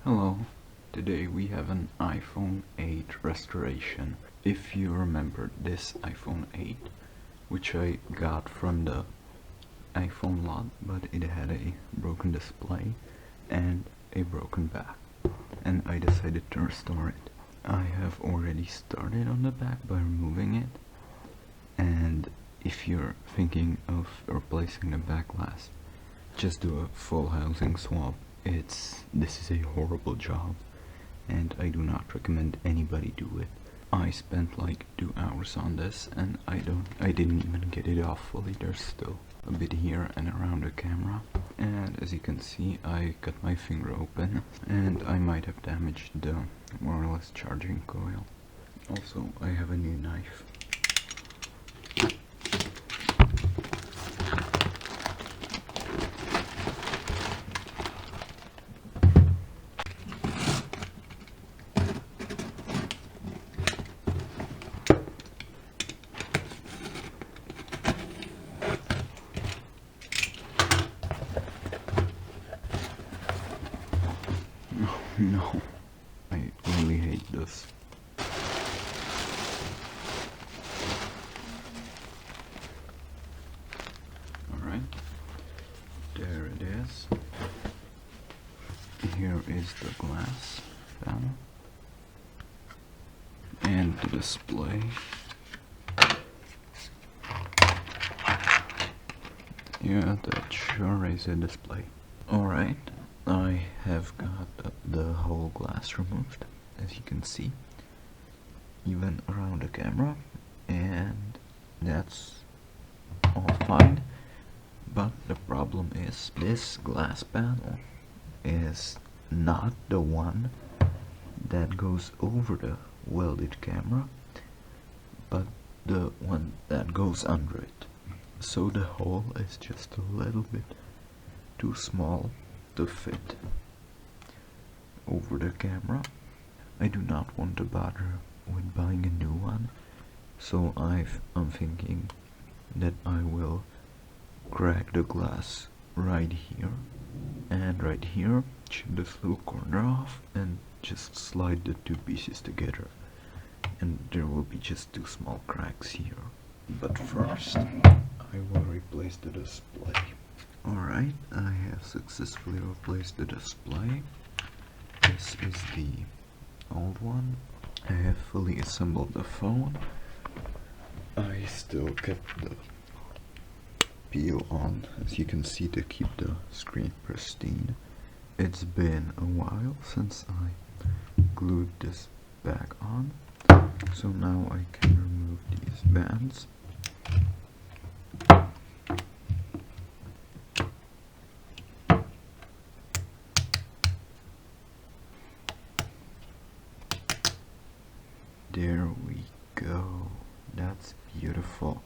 Hello, today we have an iPhone 8 restoration. If you remember this iPhone 8, which I got from the iPhone lot, but it had a broken display and a broken back, and I decided to restore it. I have already started on the back by removing it, and if you're thinking of replacing the backglass, just do a full housing swap. This is a horrible job, and I do not recommend anybody do it. I spent like 2 hours on this, and I didn't even get it off fully. There's still a bit here and around the camera, and as you can see, I cut my finger open, and I might have damaged the wireless charging coil. Also, I have a new knife. No, I really hate this. Alright, there it is. Here is the glass panel and the display. Yeah, that sure is a display. Alright, I have got the whole glass removed, as you can see, even around the camera, and that's all fine. But the problem is, this glass panel is not the one that goes over the welded camera, but the one that goes under it. So the hole is just a little bit too small to fit over the camera. I do not want to bother with buying a new one, so I'm thinking that I will crack the glass right here and right here, chip this little corner off, and just slide the two pieces together, and there will be just two small cracks here. But first, I will replace the display. Alright, I have successfully replaced the display. This is the old one. I have fully assembled the phone. I still kept the peel on, as you can see, to keep the screen pristine. It's been a while since I glued this back on, so now I can remove these bands. There we go. That's beautiful.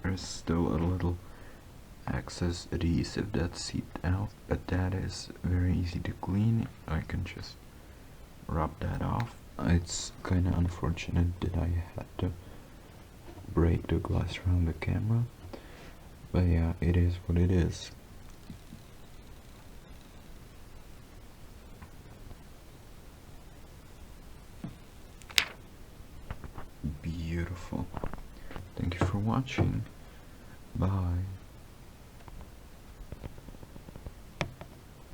There's still a little excess adhesive that seeped out, but that is very easy to clean. I can just rub that off. It's kinda unfortunate that I had to break the glass around the camera, but yeah, it is what it is. Beautiful. Thank you for watching.